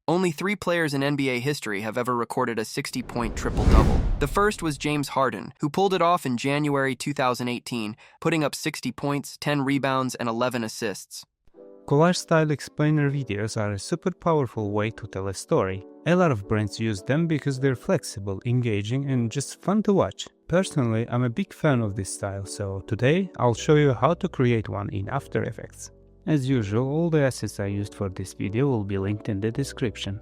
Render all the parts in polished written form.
Only 3 players in NBA history have ever recorded a 60-point triple-double. The first was James Harden, who pulled it off in January 2018, putting up 60 points, 10 rebounds, and 11 assists. Collage-style explainer videos are a super powerful way to tell a story. A lot of brands use them because they're flexible, engaging, and just fun to watch. Personally, I'm a big fan of this style, so today I'll show you how to create one in After Effects. As usual, all the assets I used for this video will be linked in the description.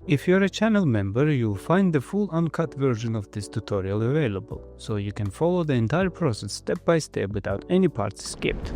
If you're a channel member, you'll find the full uncut version of this tutorial available, so you can follow the entire process step by step without any parts skipped.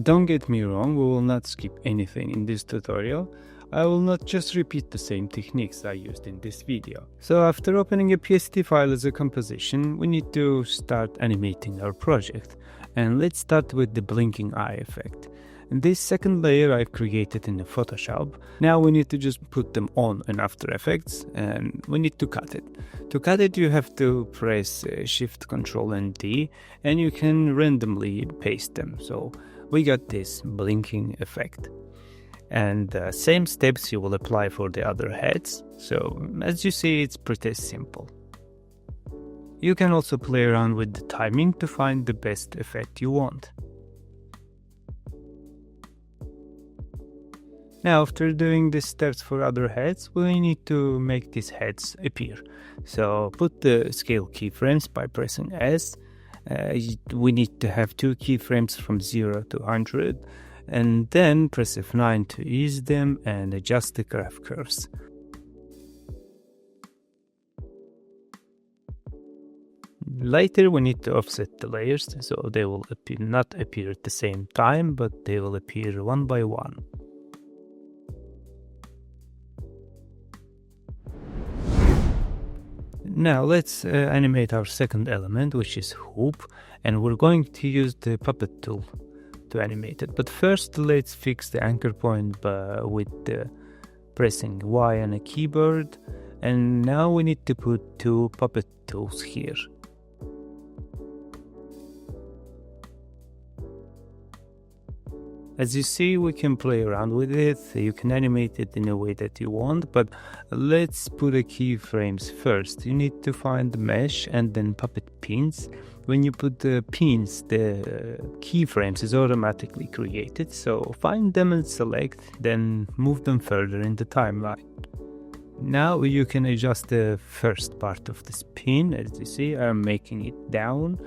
Don't get me wrong, we will not skip anything in this tutorial. I will not just repeat the same techniques I used in this video. So after opening a PSD file as a composition, we need to start animating our project. And let's start with the blinking eye effect. And this second layer I've created in the Photoshop. Now we need to just put them on in After Effects and we need to cut it. To cut it you have to press Shift, Ctrl and D and you can randomly paste them. So we got this blinking effect. And the same steps you will apply for the other heads. So as you see, it's pretty simple. You can also play around with the timing to find the best effect you want. Now after doing the steps for other heads, we need to make these heads appear. So put the scale keyframes by pressing S. We need to have 2 keyframes from 0 to 100. And then press F9 to ease them and adjust the graph curves. Later we need to offset the layers so they will not appear at the same time, but they will appear one by one. Now let's animate our second element, which is hoop, and we're going to use the puppet tool to animate it. But first let's fix the anchor point with pressing Y on a keyboard, and now we need to put 2 puppet tools here. As you see, we can play around with it, you can animate it in a way that you want, but let's put the keyframes first. You need to find the mesh and then puppet pins. When you put the pins, the keyframes is automatically created, so find them and select, then move them further in the timeline. Now you can adjust the first part of this pin. As you see, I'm making it down.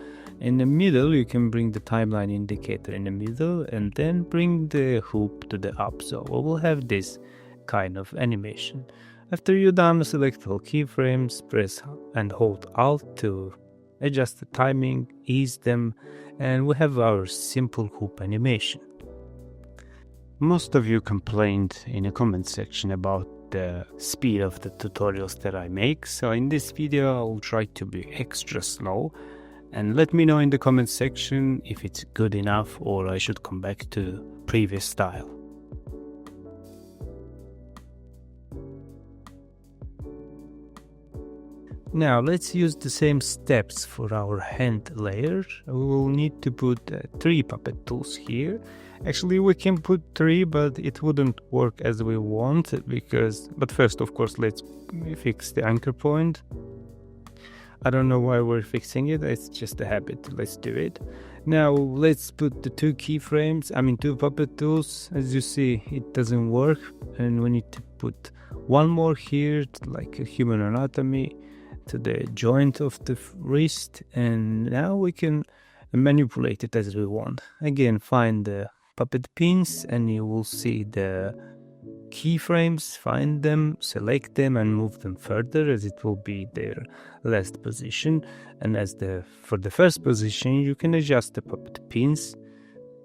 In the middle, you can bring the timeline indicator in the middle and then bring the hoop to the up. So we will have this kind of animation. After you're done, select all keyframes, press and hold Alt to adjust the timing, ease them, and we have our simple hoop animation. Most of you complained in the comment section about the speed of the tutorials that I make, so in this video I'll try to be extra slow. And let me know in the comment section if it's good enough or I should come back to previous style. Now let's use the same steps for our hand layer. We will need to put 3 puppet tools here. Actually we can put 3, but it wouldn't work as we want but first of course let's fix the anchor point. I don't know why we're fixing it, it's just a habit, let's do it. Now let's put the 2 keyframes, 2 puppet tools. As you see, it doesn't work and we need to put 1 more here, like a human anatomy, to the joint of the wrist, and now we can manipulate it as we want. Again, find the puppet pins and you will see the keyframes, find them, select them and move them further as it will be their last position. And for the first position you can adjust the puppet pins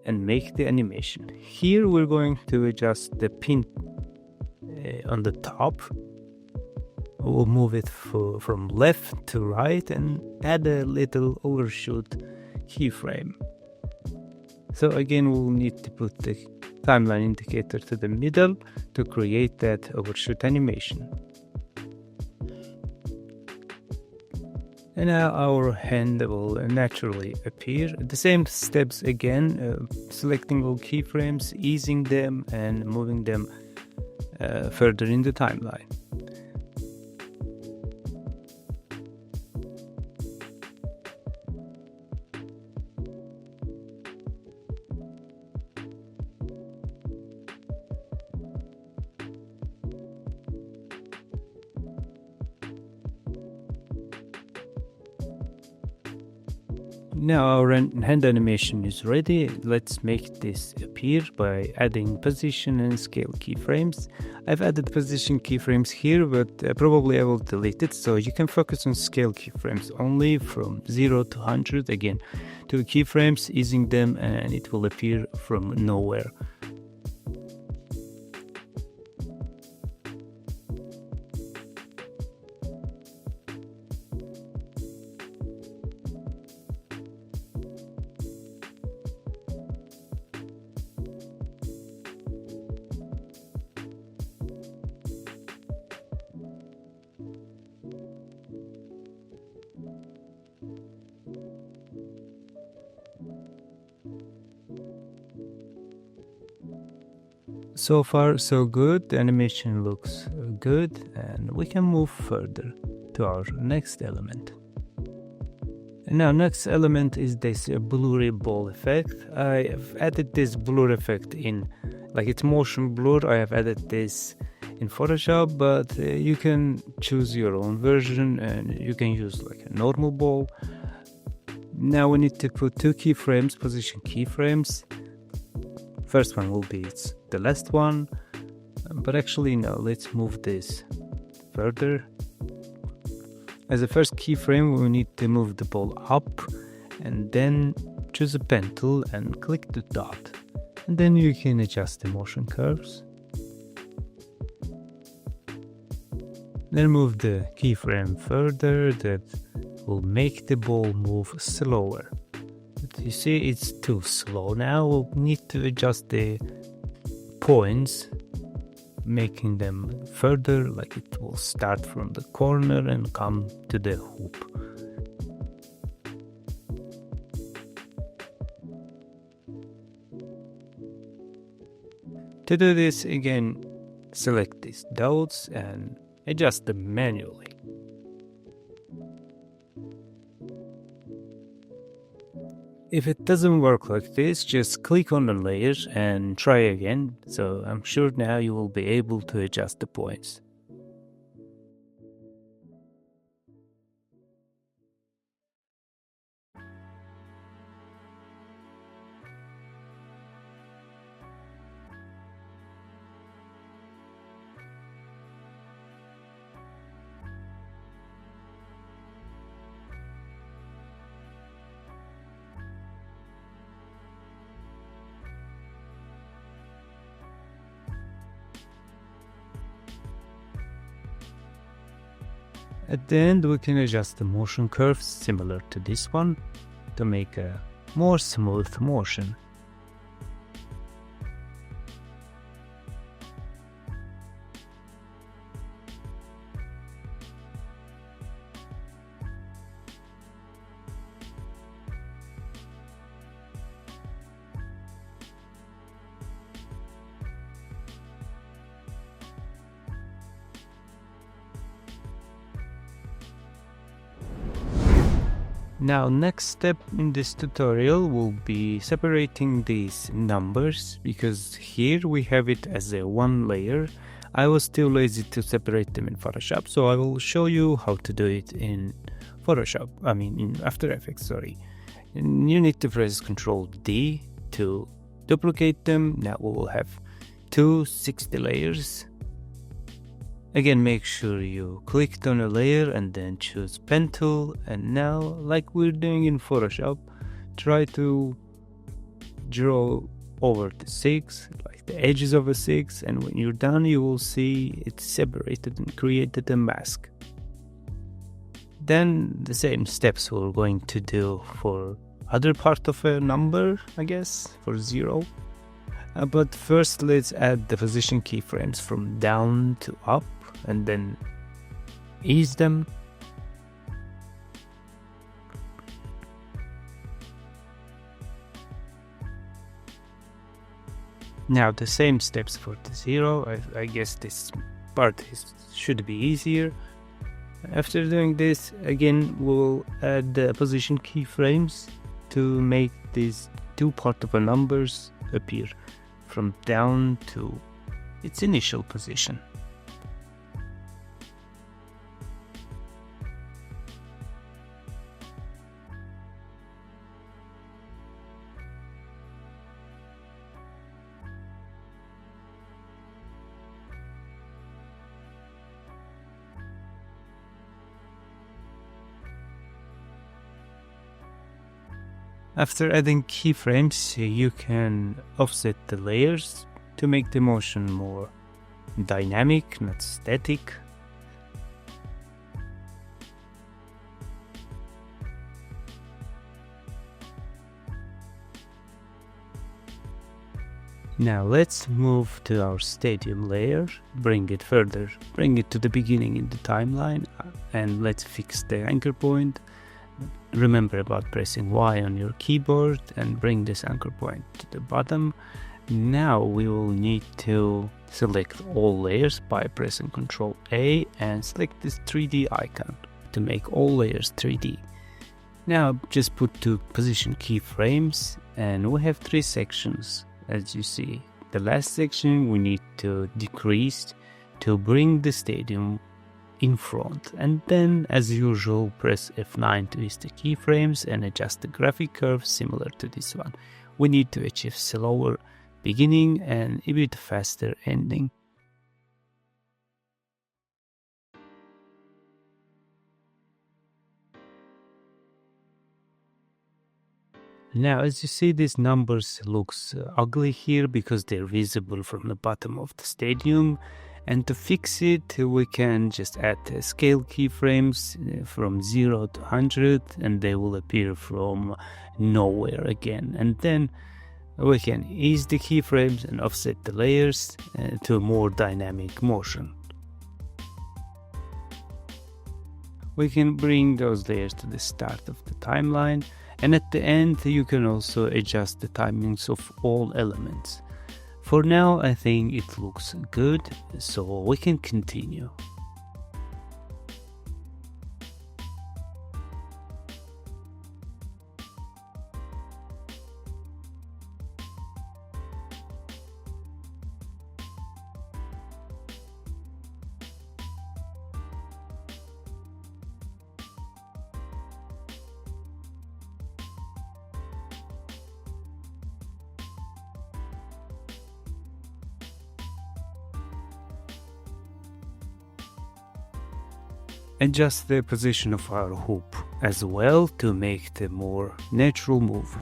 and make the animation. Here we're going to adjust the pin on the top. We'll move it from left to right and add a little overshoot keyframe. So again we'll need to put the timeline indicator to the middle to create that overshoot animation. And now our hand will naturally appear. The same steps again, selecting all keyframes, easing them and moving them further in the timeline. Now our hand animation is ready. Let's make this appear by adding position and scale keyframes. I've added position keyframes here, but probably I will delete it, so you can focus on scale keyframes only from 0 to 100, again 2 keyframes, easing them, and it will appear from nowhere. So far so good, the animation looks good, and we can move further to our next element. And now next element is this blurry ball effect. I have added this blur effect in, like it's motion blur, I have added this in Photoshop, but you can choose your own version and you can use like a normal ball. Now we need to put 2 keyframes, position keyframes. First one will be the last one, but actually no, let's move this further. As a first keyframe, we need to move the ball up and then choose a pen tool and click the dot. And then you can adjust the motion curves. Then move the keyframe further, that will make the ball move slower. But you see it's too slow now, we'll need to adjust the points, making them further, like it will start from the corner and come to the hoop. To do this, again, select these dots and adjust them manually. If it doesn't work like this, just click on the layer and try again, so I'm sure now you will be able to adjust the points. At the end, we can adjust the motion curves similar to this one to make a more smooth motion. Now, next step in this tutorial will be separating these numbers, because here we have it as a one layer. I was too lazy to separate them in Photoshop, so I will show you how to do it in in After Effects, sorry. And you need to press Ctrl D to duplicate them. Now we will have 260 layers. Again, make sure you clicked on a layer and then choose pen tool, and now, like we're doing in Photoshop, try to draw over the 6, like the edges of a 6, and when you're done you will see it's separated and created a mask. Then the same steps we're going to do for other part of a number, I guess, for 0. But first let's add the position keyframes from down to up, and then ease them. Now the same steps for the 0. I guess this part should be easier. After doing this, again we'll add the position keyframes to make these two part of the numbers appear from down to its initial position. After adding keyframes, you can offset the layers to make the motion more dynamic, not static. Now let's move to our stadium layer, bring it further, bring it to the beginning in the timeline, and let's fix the anchor point. Remember about pressing Y on your keyboard and bring this anchor point to the bottom. Now we will need to select all layers by pressing Ctrl A and select this 3D icon to make all layers 3D. Now just put two position keyframes and we have three sections. As you see, the last section we need to decrease to bring the stadium in front, and then as usual press F9 to use the keyframes and adjust the graphic curve similar to this one. We need to achieve slower beginning and a bit faster ending. Now as you see, these numbers looks ugly here because they're visible from the bottom of the stadium. And to fix it, we can just add scale keyframes from 0 to 100 and they will appear from nowhere again. And then we can ease the keyframes and offset the layers to a more dynamic motion. We can bring those layers to the start of the timeline, and at the end you can also adjust the timings of all elements. For now, I think it looks good, so we can continue. Adjust the position of our hoop as well to make the more natural move.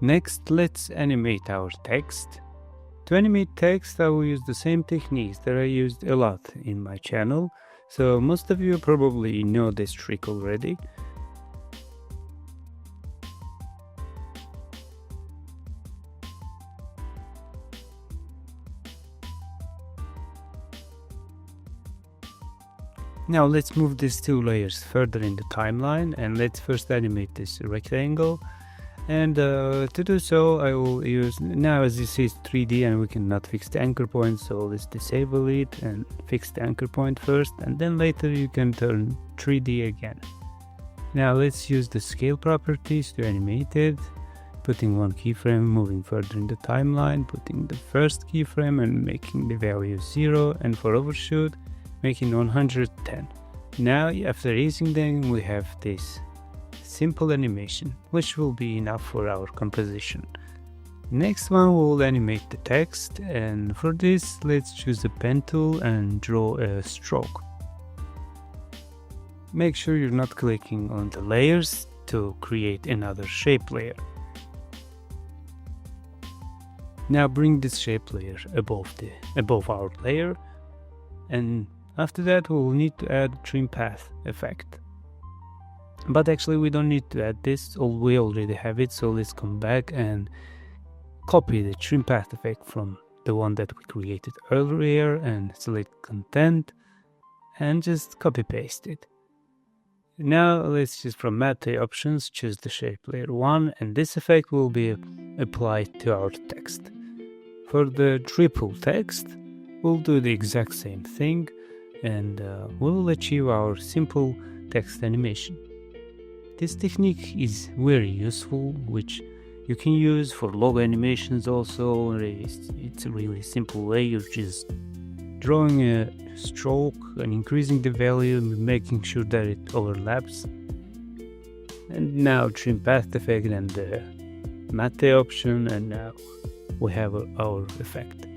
Next, let's animate our text. To animate text, I will use the same techniques that I used a lot in my channel, so most of you probably know this trick already. Now let's move these two layers further in the timeline, and let's first animate this rectangle. And to do so, I will use, now as you see it's 3D and we cannot fix the anchor point, so let's disable it and fix the anchor point first, and then later you can turn 3D again. Now let's use the scale properties to animate it, putting one keyframe, moving further in the timeline, putting the first keyframe and making the value 0, and for overshoot making 110. Now, after using them, we have this simple animation, which will be enough for our composition. Next one, we'll animate the text, and for this, let's choose the pen tool and draw a stroke. Make sure you're not clicking on the layers to create another shape layer. Now bring this shape layer above our layer, and after that we'll need to add trim path effect. But actually we don't need to add this, we already have it, so let's come back and copy the trim path effect from the one that we created earlier and select content and just copy paste it. Now let's just from matte options choose the shape layer 1, and this effect will be applied to our text. For the triple text, we'll do the exact same thing, and we'll achieve our simple text animation. This technique is very useful, which you can use for logo animations also. It's a really simple way. You're just drawing a stroke and increasing the value, making sure that it overlaps. And now trim path effect and the matte option, and now we have our effect.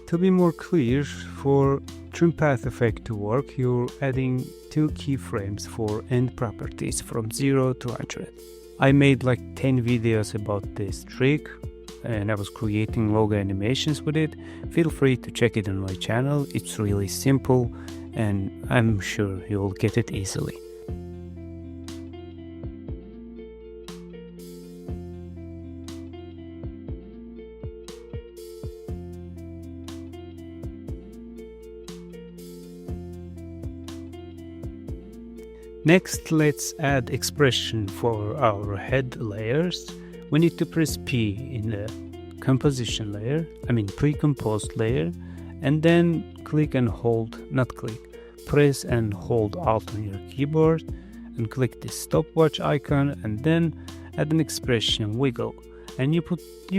To be more clear, for trim path effect to work, you're adding 2 keyframes for end properties from 0 to 100. I made like 10 videos about this trick, and I was creating logo animations with it. Feel free to check it on my channel. It's really simple, and I'm sure you'll get it easily. Next, let's add expression for our head layers. We need to press P in the composition layer, pre-composed layer, and then click and hold, press and hold Alt on your keyboard and click the stopwatch icon, and then add an expression wiggle, and you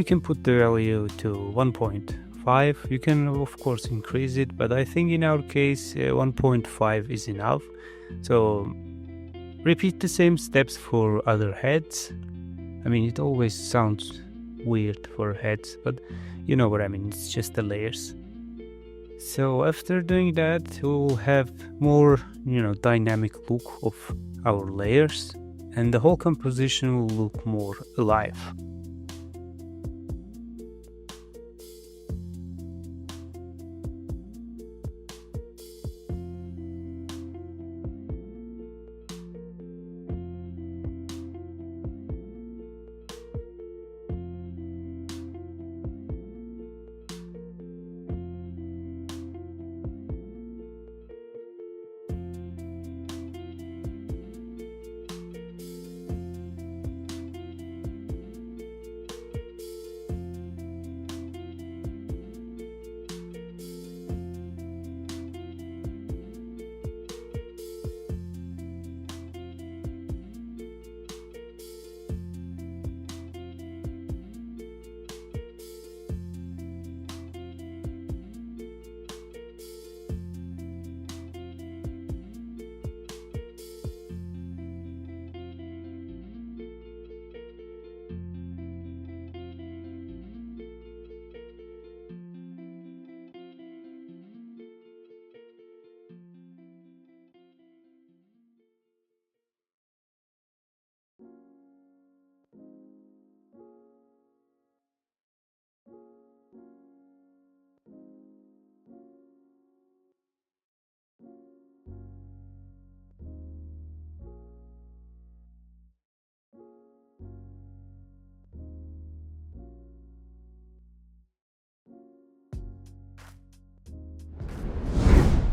can put the value to 1.5. You can of course increase it, but I think in our case 1.5 is enough. So repeat the same steps for other heads. It always sounds weird for heads, but you know what I mean, it's just the layers. So after doing that, we'll have more, dynamic look of our layers, and the whole composition will look more alive.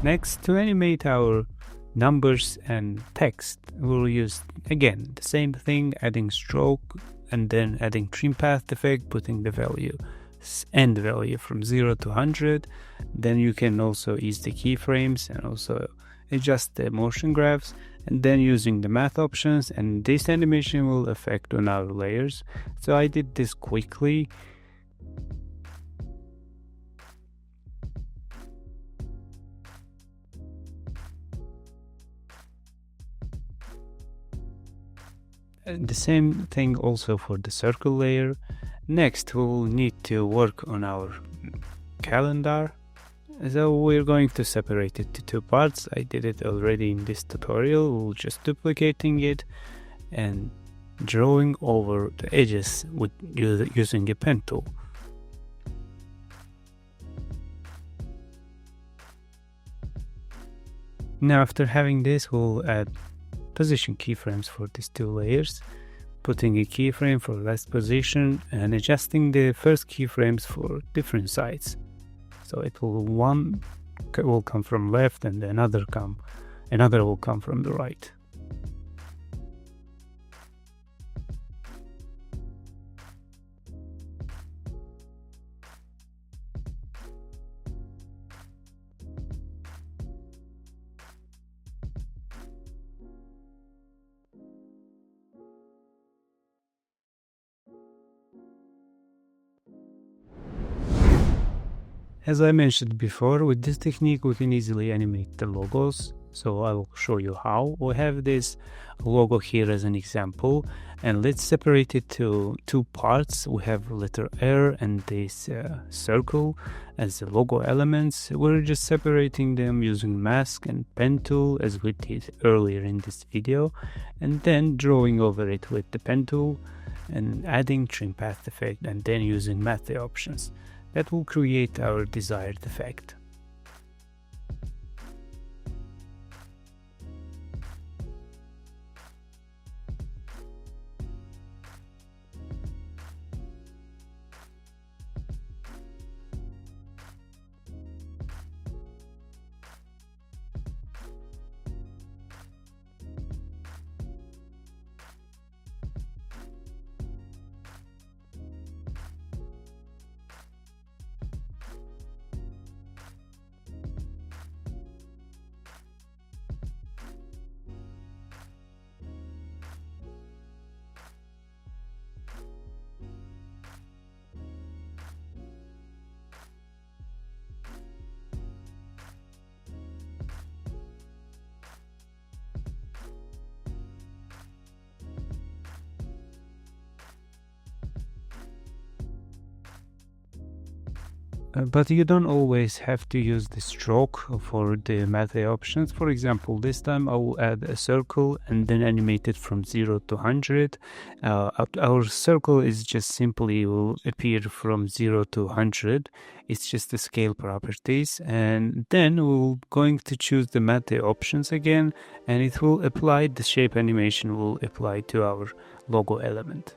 Next, to animate our numbers and text, we'll use again the same thing, adding stroke and then adding trim path effect, putting the end value from 0 to 100. Then you can also use the keyframes and also adjust the motion graphs, and then using the math options, and this animation will affect on our layers. So I did this quickly. The same thing also for the circle layer. Next, we'll need to work on our calendar. So we're going to separate it to two parts. I did it already in this tutorial. We'll just duplicating it and drawing over the edges with using a pen tool. Now after having this, we'll add position keyframes for these two layers, putting a keyframe for last position and adjusting the first keyframes for different sides. So one will come from left and another will come from the right. As I mentioned before, with this technique we can easily animate the logos, so I will show you how. We have this logo here as an example, and let's separate it to two parts. We have letter R and this circle as the logo elements. We're just separating them using mask and pen tool as we did earlier in this video, and then drawing over it with the pen tool and adding trim path effect, and then using math options. That will create our desired effect. But you don't always have to use the stroke for the math options. For example, this time I will add a circle and then animate it from 0 to 100. Our circle is just simply will appear from 0 to 100. It's just the scale properties, and then we're going to choose the math options again, and it will apply the shape animation will apply to our logo element.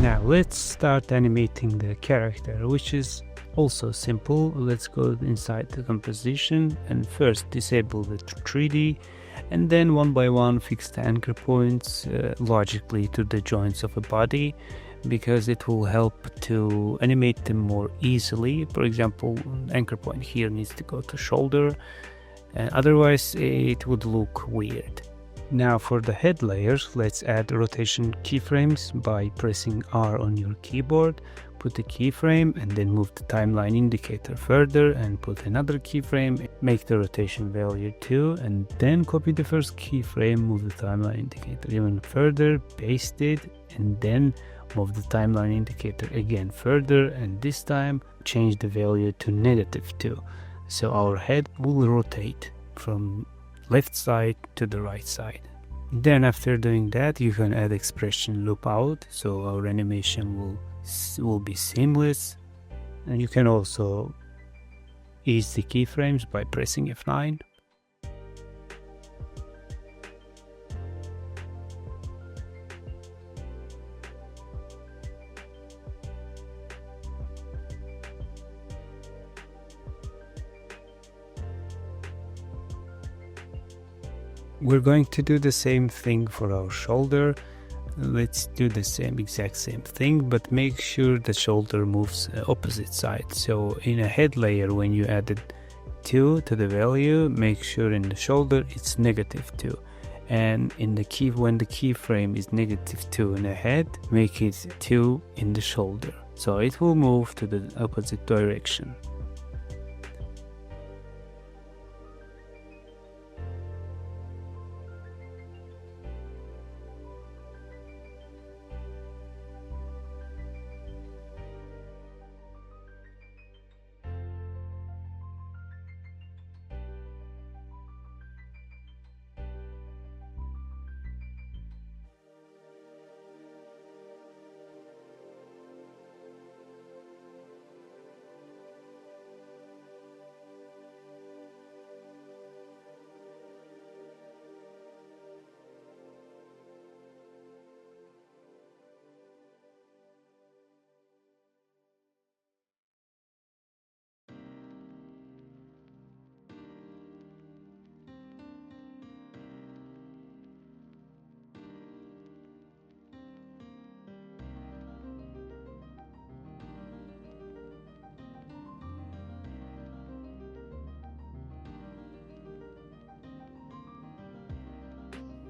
Now let's start animating the character, which is also simple. Let's go inside the composition and first disable the 3D, and then one by one fix the anchor points logically to the joints of a body, because it will help to animate them more easily. For example, anchor point here needs to go to shoulder, and otherwise it would look weird. Now for the head layers, let's add rotation keyframes by pressing R on your keyboard. Put a keyframe and then move the timeline indicator further and put another keyframe, make the rotation value 2, and then copy the first keyframe, move the timeline indicator even further, paste it, and then move the timeline indicator again further, and this time change the value to -2. So our head will rotate from left side to the right side. Then after doing that, you can add expression loop out, so our animation will be seamless. And you can also ease the keyframes by pressing F9. We're going to do the same thing for our shoulder. Let's do the exact same thing, but make sure the shoulder moves opposite side. So in a head layer, when you added 2 to the value, make sure in the shoulder it's -2. And in the when the keyframe is -2 in the head, make it 2 in the shoulder. So it will move to the opposite direction.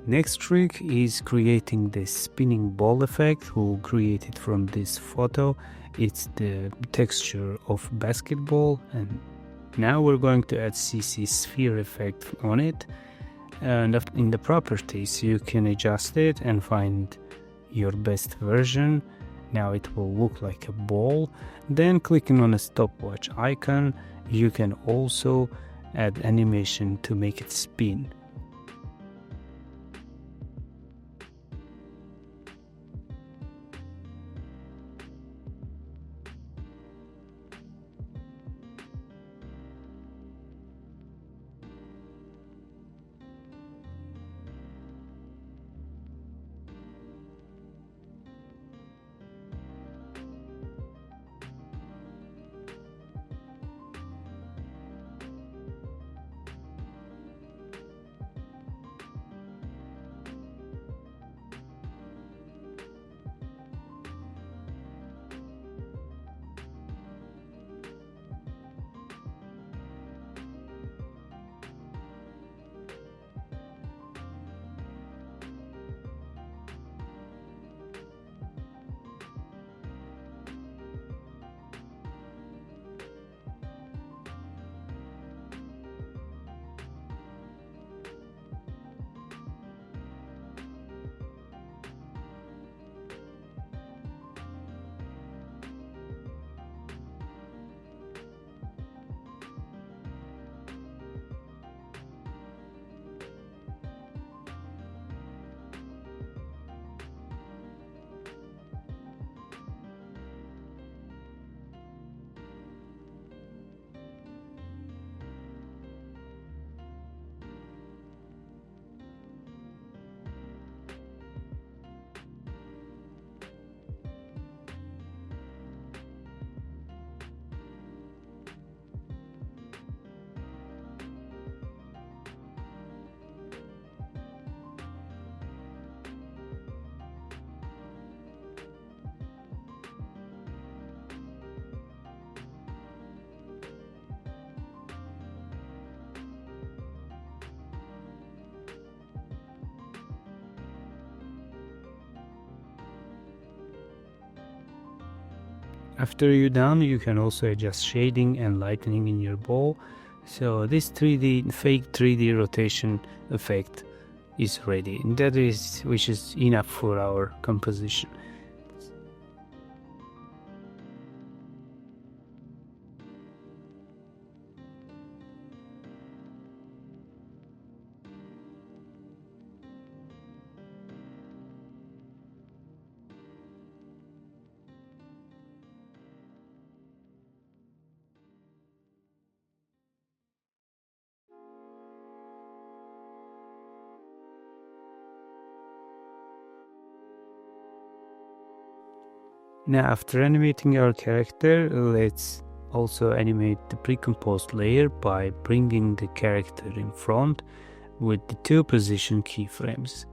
Next trick is creating this spinning ball effect. We'll create it from this photo. It's the texture of basketball, and now we're going to add CC sphere effect on it. And in the properties you can adjust it and find your best version. Now it will look like a ball. Then clicking on a stopwatch icon, you can also add animation to make it spin. After you're done, you can also adjust shading and lightening in your ball. So this fake 3D rotation effect is ready, and which is enough for our composition. Now, after animating our character, let's also animate the pre-composed layer by bringing the character in front. with the 2 position keyframes.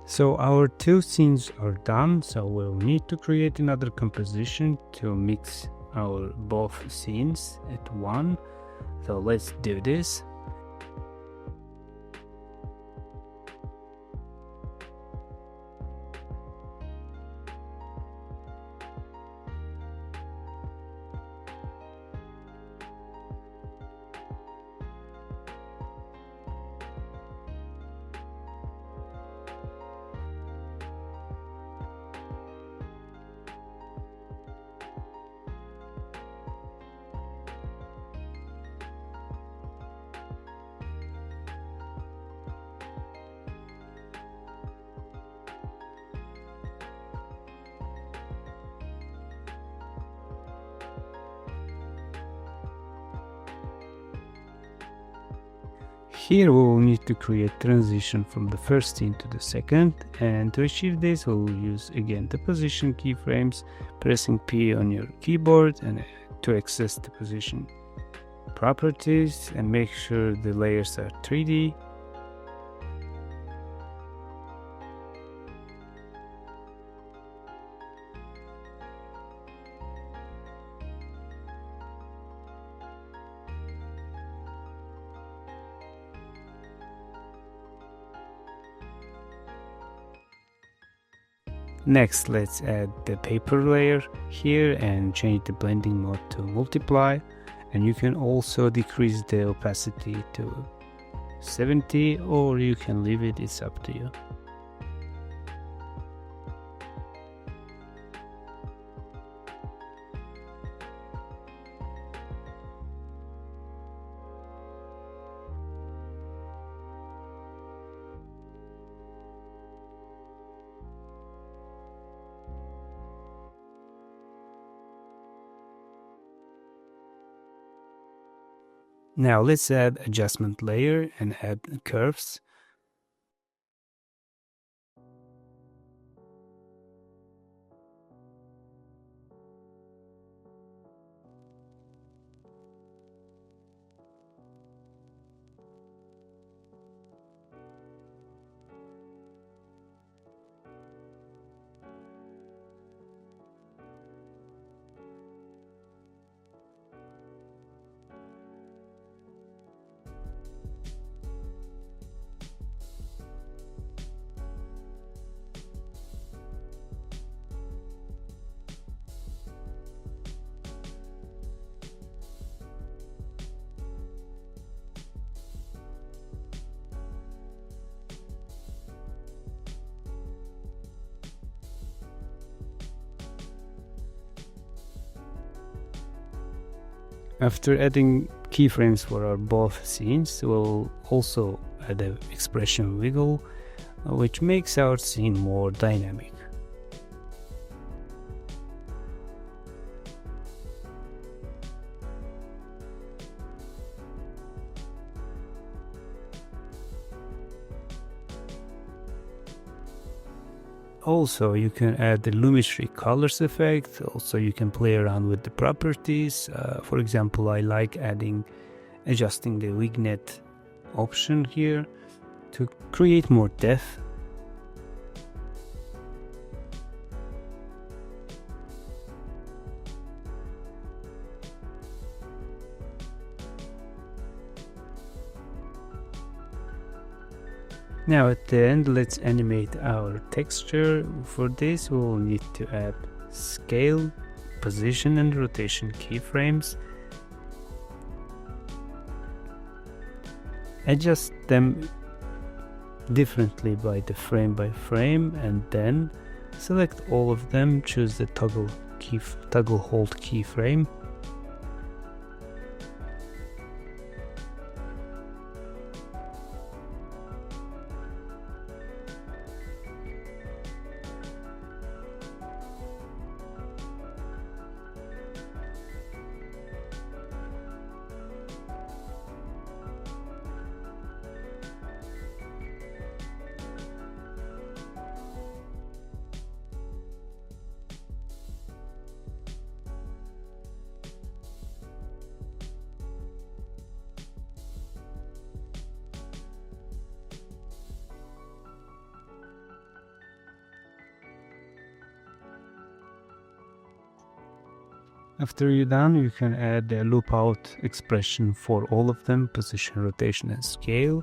So our 2 scenes are done, so we'll need to create another composition to mix our both scenes at one. So let's do this. Here we will need to create transition from the first scene to the second, and to achieve this we will use again the position keyframes, pressing P on your keyboard and to access the position properties and make sure the layers are 3D. Next, let's add the paper layer here and change the blending mode to multiply, and you can also decrease the opacity to 70 or you can leave it, it's up to you. Now let's add adjustment layer and add curves. After adding keyframes for our both scenes, we'll also add an expression wiggle, which makes our scene more dynamic. Also, you can add the Lumetri colors effect. Also, you can play around with the properties. For example, I like adjusting the vignette option here to create more depth. Now at the end, let's animate our texture. For this, we will need to add scale, position and rotation keyframes. Adjust them differently by frame, and then select all of them, choose the toggle hold keyframe. After you're done, you can add a loop out expression for all of them, position, rotation and scale.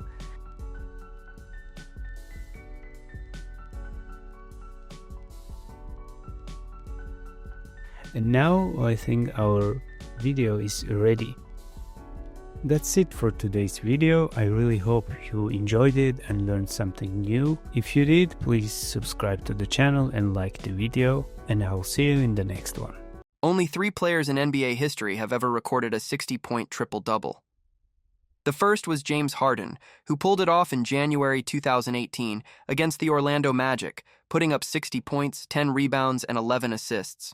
And now I think our video is ready. That's it for today's video. I really hope you enjoyed it and learned something new. If you did, please subscribe to the channel and like the video, and I'll see you in the next one. Only 3 players in NBA history have ever recorded a 60-point triple-double. The first was James Harden, who pulled it off in January 2018 against the Orlando Magic, putting up 60 points, 10 rebounds, and 11 assists.